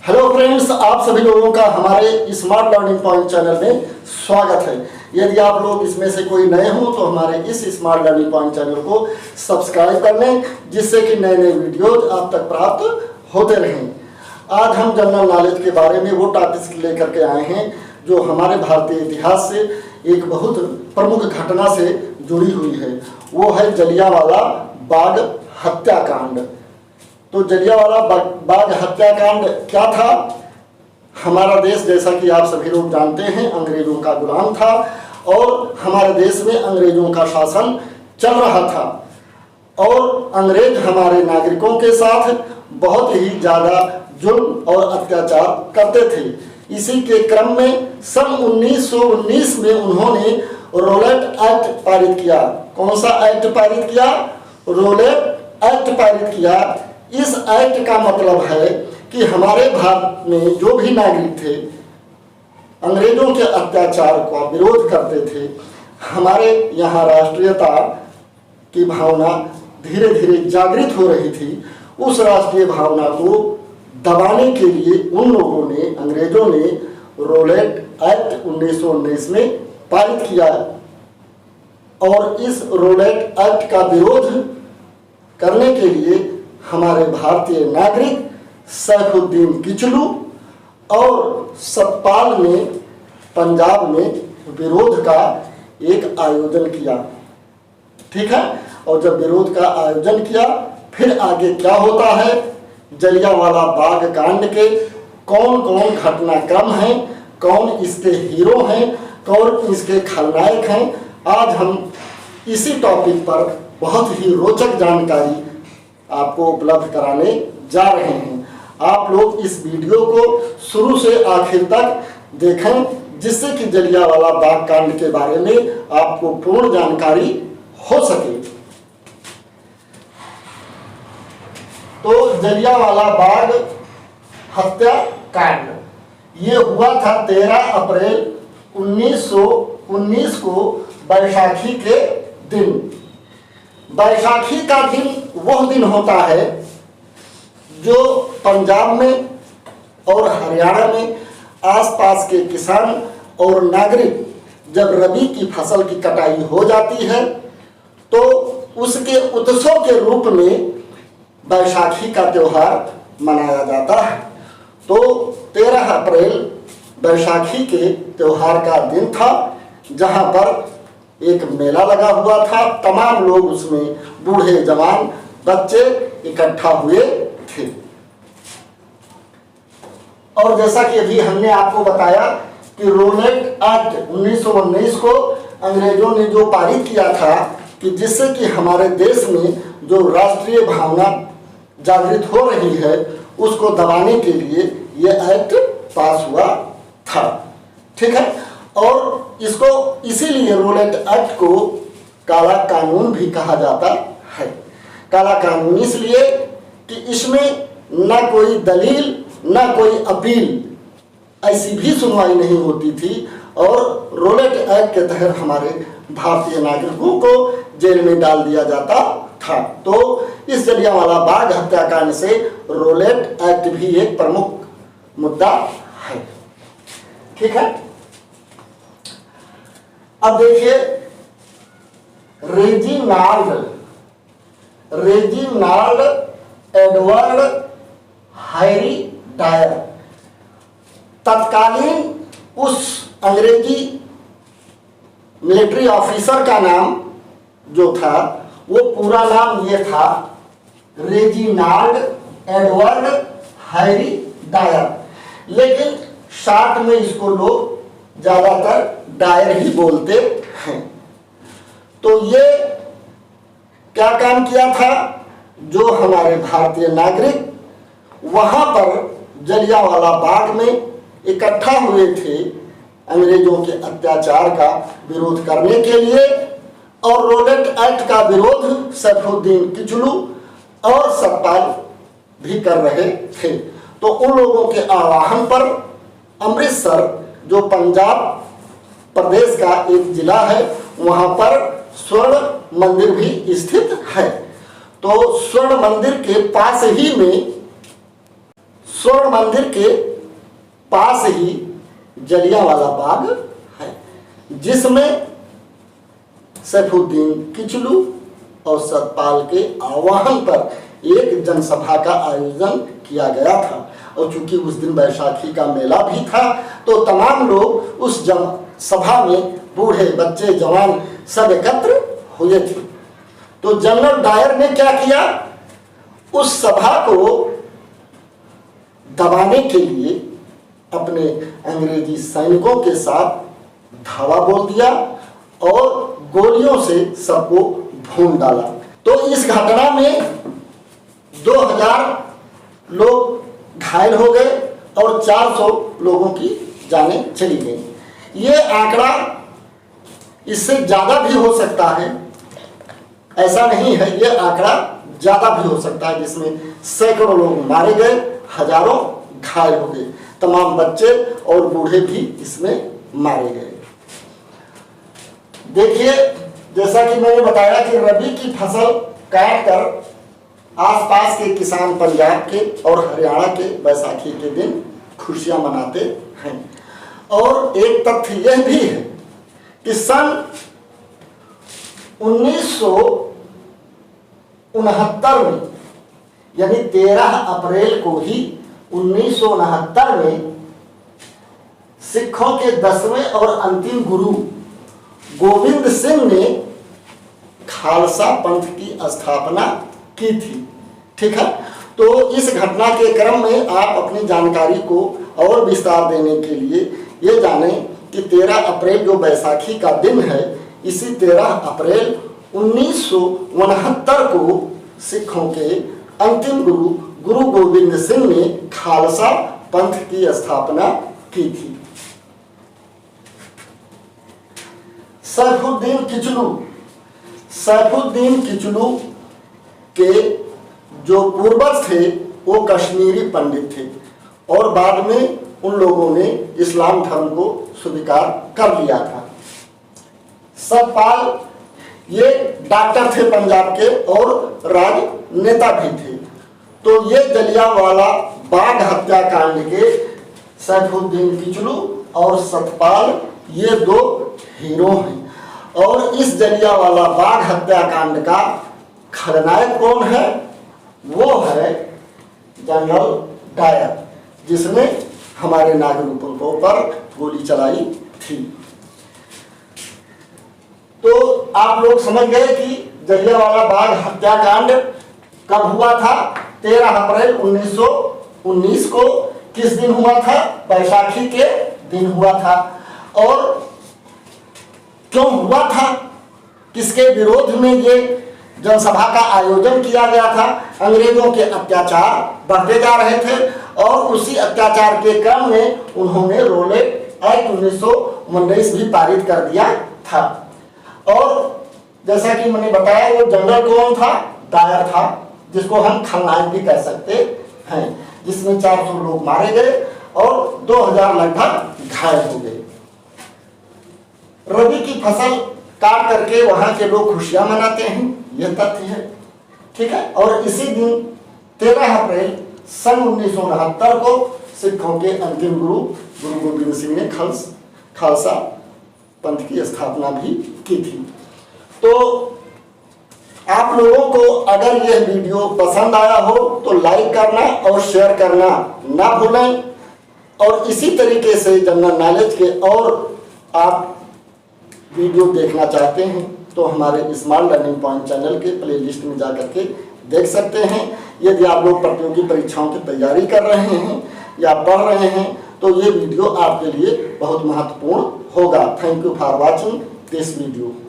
Hello friends, आप सभी लोगों का हमारे स्मार्ट लर्निंग पॉइंट चैनल में स्वागत है। यदि आप लोग इसमें से कोई नए हो तो हमारे इस स्मार्ट लर्निंग पॉइंट चैनल को सब्सक्राइब कर लें, जिससे कि नए नए वीडियोज आप तक प्राप्त होते रहें। आज हम जनरल नॉलेज के बारे में वो टॉपिक्स लेकर के आए हैं जो हमारे भारतीय इतिहास से एक बहुत प्रमुख घटना से जुड़ी हुई है। वो है जलियांवाला बाग हत्याकांड। तो जलियांवाला बाग हत्याकांड क्या था? हमारा देश, जैसा कि आप सभी लोग जानते हैं, अंग्रेजों का गुलाम था और हमारे देश में अंग्रेजों का शासन चल रहा था और अंग्रेज हमारे नागरिकों के साथ बहुत ही ज़्यादा जुल्म और अत्याचार करते थे। इसी के क्रम में सन 1919 में उन्होंने रोलेट एक्ट पारित किया। कौन सा एक्ट पारित किया? रोलेट एक्ट पारित किया। इस एक्ट का मतलब है कि हमारे भारत में जो भी नागरिक थे, अंग्रेजों के अत्याचार का विरोध करते थे। हमारे यहाँ राष्ट्रीयता की भावना धीरे धीरे जागृत हो रही थी। उस राष्ट्रीय भावना को दबाने के लिए उन लोगों ने, अंग्रेजों ने रोलेट एक्ट 1919 में पारित किया और इस रोलेट एक्ट का विरोध करने के लिए हमारे भारतीय नागरिक सैफुद्दीन किचलू और सतपाल ने पंजाब में विरोध का एक आयोजन किया। ठीक है, और जब विरोध का आयोजन किया, फिर आगे क्या होता है? जलियांवाला बाग कांड के कौन कौन घटनाक्रम हैं, कौन इसके हीरो हैं, कौन इसके खलनायक हैं, आज हम इसी टॉपिक पर बहुत ही रोचक जानकारी आपको उपलब्ध कराने जा रहे हैं। आप लोग इस वीडियो को शुरू से आखिर तक देखें, जिससे कि जलियांवाला बाग कांड के बारे में आपको पूर्ण जानकारी हो सके। तो जलियांवाला बाग हत्याकांड ये हुआ था 13 अप्रैल 1919 को बैसाखी के दिन। बैसाखी का दिन वह दिन होता है जो पंजाब में और हरियाणा में आसपास के किसान और नागरिक जब रबी की फसल की कटाई हो जाती है तो उसके उत्सव के रूप में बैसाखी का त्यौहार मनाया जाता है। तो 13 अप्रैल बैसाखी के त्यौहार का दिन था, जहां पर एक मेला लगा हुआ था। तमाम लोग उसमें, बूढ़े जवान बच्चे इकट्ठा हुए थे। और जैसा कि अभी हमने आपको बताया कि रोलेट एक्ट 1919 को अंग्रेजों ने जो पारित किया था कि जिससे कि हमारे देश में जो राष्ट्रीय भावना जागृत हो रही है उसको दबाने के लिए यह एक्ट पास हुआ था। ठीक है, और इसको इसीलिए रोलेट एक्ट को काला कानून भी कहा जाता है। काला कानून इसलिए कि इसमें ना कोई दलील, ना कोई अपील, ऐसी भी सुनवाई नहीं होती थी और रोलेट एक्ट के तहत हमारे भारतीय नागरिकों को जेल में डाल दिया जाता था। तो इस जलियांवाला बाग हत्याकांड से रोलेट एक्ट भी एक प्रमुख मुद्दा है। ठीक है, अब देखिए, रेजिनाल्ड एडवर्ड हैरी डायर, तत्कालीन उस अंग्रेजी मिलिट्री ऑफिसर का नाम जो था, वो पूरा नाम ये था रेजिनाल्ड एडवर्ड हैरी डायर, लेकिन शॉर्ट में इसको लोग ज्यादातर डायर ही बोलते हैं। तो ये क्या काम किया था? जो हमारे भारतीय नागरिक वहां पर जलियांवाला बाग में इकट्ठा हुए थे अंग्रेजों के अत्याचार का विरोध करने के लिए, और रोलेट एक्ट का विरोध सैफुद्दीन किचलू और सतपाल भी कर रहे थे। तो उन लोगों के आह्वान पर अमृतसर, जो पंजाब प्रदेश का एक जिला है, वहां पर स्वर्ण मंदिर भी स्थित है। तो स्वर्ण मंदिर के पास ही में स्वर्ण मंदिर के पास ही जलियांवाला बाग है, जिसमें सैफुद्दीन किचलू और सतपाल के आह्वान पर एक जनसभा का आयोजन किया गया था। और चूंकि उस दिन बैसाखी का मेला भी था, तो तमाम लोग उस सभा में बूढ़े बच्चे जवान सब एकत्र हुए थे। तो जनरल डायर ने क्या किया, उस सभा को दबाने के लिए अपने अंग्रेजी सैनिकों के साथ धावा बोल दिया और गोलियों से सबको भून डाला। तो इस घटना में 2000 लोग घायल हो गए और 400 लोगों की जानें चली गई। ये आंकड़ा इससे ज़्यादा भी हो सकता है, ऐसा नहीं है, ये आंकड़ा ज़्यादा भी हो सकता है, जिसमें सैकड़ों लोग मारे गए, हजारों घायल हो गए, तमाम बच्चे और बूढ़े भी इसमें मारे गए। देखिए, जैसा कि मैंने बताया कि रबी की फसल काट कर आसपास के किसान पंजाब के और हरियाणा के बैसाखी के दिन खुशियां मनाते हैं। और एक तथ्य यह भी है कि सन 1969 में, यानी 13 अप्रैल को ही 1969 में सिखों के 10वें और अंतिम गुरु गोविंद सिंह ने खालसा पंथ की स्थापना की थी। ठीक है, तो इस घटना के क्रम में आप अपनी जानकारी को और विस्तार देने के लिए ये जानें कि 13 अप्रैल जो बैसाखी का दिन है, इसी 13 अप्रैल 1969 को सिखों के अंतिम गुरु गुरु गोविंद सिंह ने खालसा पंथ की स्थापना की थी। सैफुद्दीन किचलू के जो पूर्वज थे वो कश्मीरी पंडित थे और बाद में उन लोगों ने इस्लाम धर्म को स्वीकार कर लिया था। सतपाल ये डॉक्टर थे पंजाब के और राजनेता भी थे। तो ये जलियांवाला बाग हत्याकांड के सैफुद्दीन किचलू और सतपाल ये दो हीरो हैं। और इस जलियांवाला बाग हत्याकांड का खलनायक कौन है? वो है जनरल डायर, जिसने हमारे नागरिकों पर गोली चलाई थी। तो आप लोग समझ गए कि जलियांवाला बाग हत्याकांड कब हुआ था? 13 अप्रैल 1919 को। किस दिन हुआ था? बैसाखी के दिन हुआ था। और क्यों हुआ था? किसके विरोध में ये जनसभा का आयोजन किया गया था? अंग्रेजों के अत्याचार बढ़ते जा रहे थे और उसी अत्याचार के क्रम में उन्होंने रोलेट एक्ट 1919 भी पारित कर दिया था। और जैसा कि मैंने बताया, वो जनरल कौन था? डायर था, जिसको हम खलनायक भी कह सकते हैं, जिसमें 400 लोग मारे गए और 2000 लगभग घायल हो गए। रबी की फसल काट करके वहां के लोग खुशियां मनाते हैं, यह तथ्य है। ठीक है, और इसी दिन 13 अप्रैल सन 1969 को सिखों के अंतिम गुरु गुरु गोविंद सिंह ने खालसा पंथ की स्थापना भी की थी। तो आप लोगों को अगर यह वीडियो पसंद आया हो तो लाइक करना और शेयर करना ना भूलें। और इसी तरीके से जनरल नॉलेज के और आप वीडियो देखना चाहते हैं तो हमारे स्मार्ट लर्निंग पॉइंट चैनल के प्लेलिस्ट में जाकर के देख सकते हैं। यदि आप लोग प्रतियोगी परीक्षाओं की तैयारी कर रहे हैं या पढ़ रहे हैं तो ये वीडियो आपके लिए बहुत महत्वपूर्ण होगा। Thank you for watching this video.